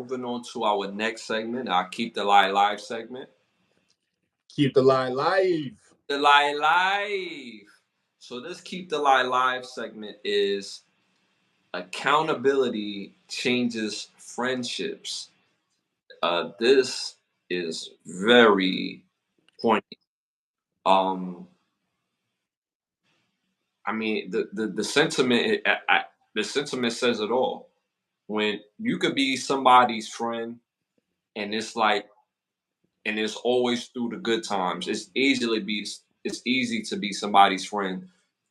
moving on to our next segment, our Keep the Lie Live segment. Keep the lie live. The Lie Live. So this Keep the Lie Live segment is accountability changes friendships. This is very poignant. Um, I mean, the sentiment, the sentiment says it all. When you could be somebody's friend, and it's like, and it's always through the good times. It's easy to be somebody's friend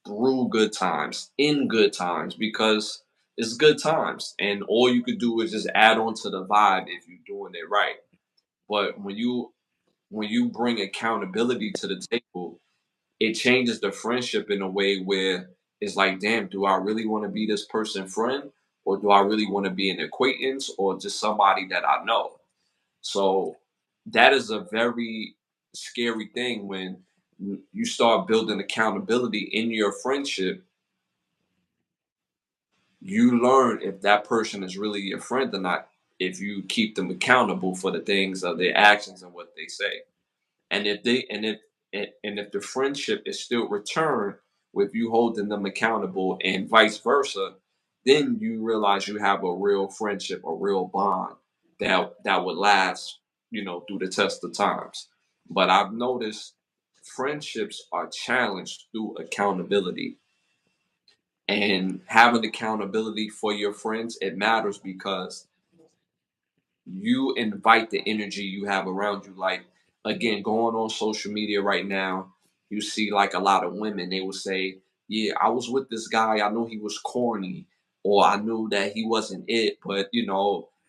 through good times, in good times, because it's good times, and all you could do is just add on to the vibe if you're doing it right. But when you bring accountability to the table, it changes the friendship in a way where it's like, damn, do I really want to be this person friend, or do I really want to be an acquaintance, or just somebody that I know? So that is a very scary thing when you start building accountability in your friendship. You learn if that person is really your friend or not if you keep them accountable for the things of their actions and what they say. And if the friendship is still returned with you holding them accountable and vice versa, then you realize you have a real friendship, a real bond that would last, through the test of times. But I've noticed friendships are challenged through accountability. And having accountability for your friends, it matters because you invite the energy you have around you. Like, again, going on social media right now, you see like a lot of women, they will say, yeah, I was with this guy, I knew he was corny, or I knew that he wasn't it, but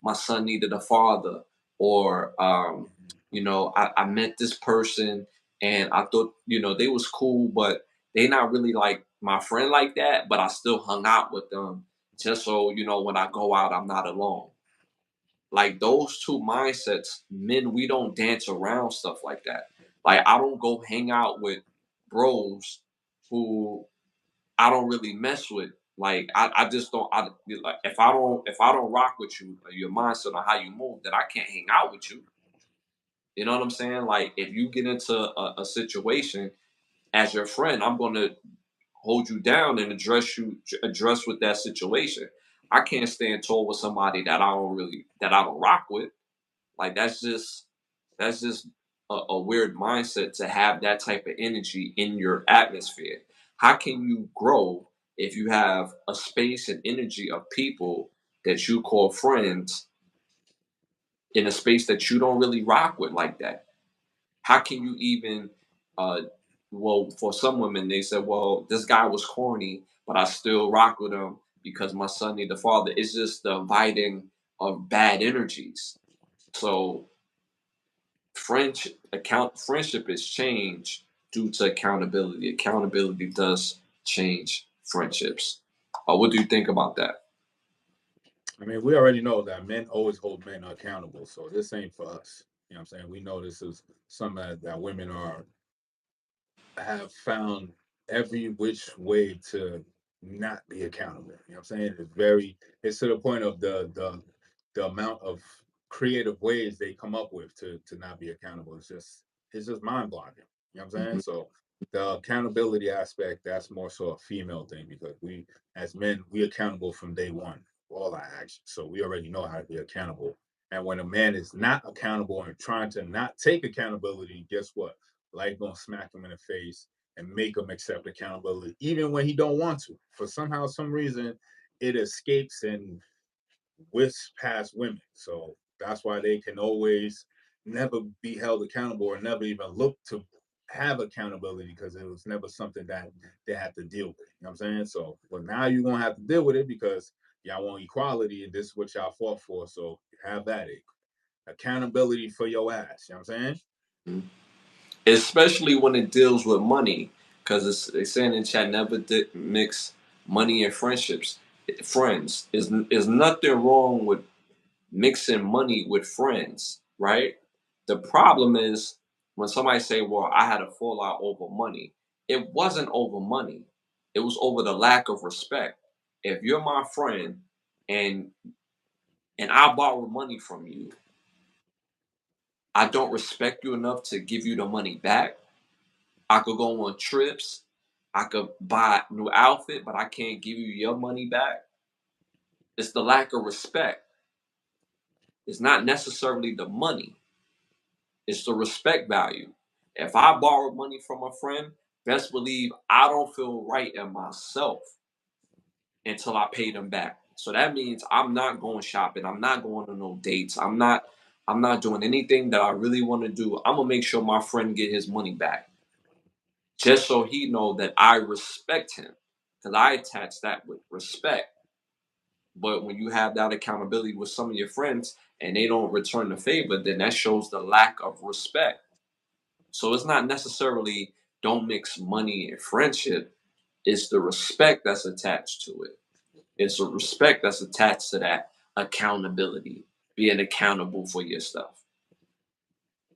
my son needed a father. Or I met this person and I thought, they was cool, but they not really like my friend like that, but I still hung out with them just so, when I go out, I'm not alone. Like those two mindsets, men, we don't dance around stuff like that. Like I don't go hang out with bros who I don't really mess with. Like I just don't. Like if I don't rock with you, or your mindset on how you move, then I can't hang out with you. You know what I'm saying? Like if you get into a situation as your friend, I'm gonna hold you down and address with that situation. I can't stand tall with somebody that I don't rock with. Like that's just a weird mindset to have that type of energy in your atmosphere. How can you grow if you have a space and energy of people that you call friends in a space that you don't really rock with like that? How can you even uh well, for some women they said, well, this guy was corny, but I still rock with him because my son need a father. It's just the inviting of bad energies. So friendship is changed due to accountability. Accountability does change friendships. What do you think about that? I mean, we already know that men always hold men accountable, so this ain't for us. You know what I'm saying? We know this is something that women have found every which way to not be accountable. You know what I'm saying? It's to the point of the amount of creative ways they come up with to not be accountable. It's just mind boggling. You know what I'm saying? Mhm. So the accountability aspect, that's more so a female thing because we as men, we accountable from day one for all our actions. So we already know how to be accountable. And when a man is not accountable and trying to not take accountability, guess what? Life gonna smack him in the face and make him accept accountability, even when he don't want to. For somehow, some reason, it escapes and whisks past women. So that's why they can always never be held accountable or never even look to have accountability because it was never something that they had to deal with. You know what I'm saying? So, but now you're gonna have to deal with it because y'all want equality and this is what y'all fought for. So have that accountability for your ass. You know what I'm saying? Mhm. Especially when it deals with money, because it's saying in chat, never mix money and friendships. Friends is nothing wrong with mixing money with friends, right? The problem is when somebody say, "Well, I had a fallout over money." It wasn't over money. It was over the lack of respect. If you're my friend and and I borrow money from you, I don't respect you enough to give you the money back. I could go on trips. I could buy a new outfit, but I can't give you your money back. It's the lack of respect. It's not necessarily the money. It's the respect value. If I borrow money from a friend, best believe I don't feel right in myself until I pay them back. So that means I'm not going shopping. I'm not going on no dates. I'm not doing anything that I really want to do. I'm gonna make sure my friend get his money back. Just so he know that I respect him. Because I attach that with respect. But when you have that accountability with some of your friends and they don't return the favor, then that shows the lack of respect. So it's not necessarily don't mix money and friendship. It's the respect that's attached to it. It's a respect that's attached to that accountability, being accountable for your stuff.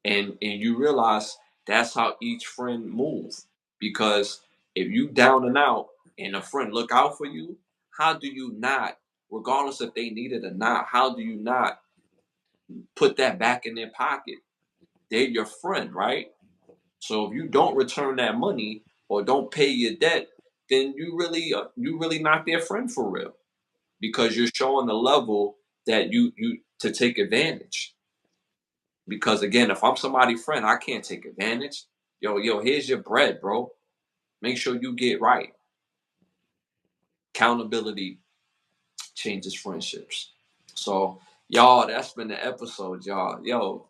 And you realize that's how each friend move. Because if you down and out and a friend look out for you, how do you not, regardless if they need it or not, how do you not put that back in their pocket? They're your friend, right? So if you don't return that money or don't pay your debt, then you really not their friend for real, because you're showing the level that you to take advantage. Because again, if I'm somebody's friend, I can't take advantage. Yo, here's your bread, bro. Make sure you get right. Accountability changes friendships. So, y'all, that's been the episode, y'all. Yo,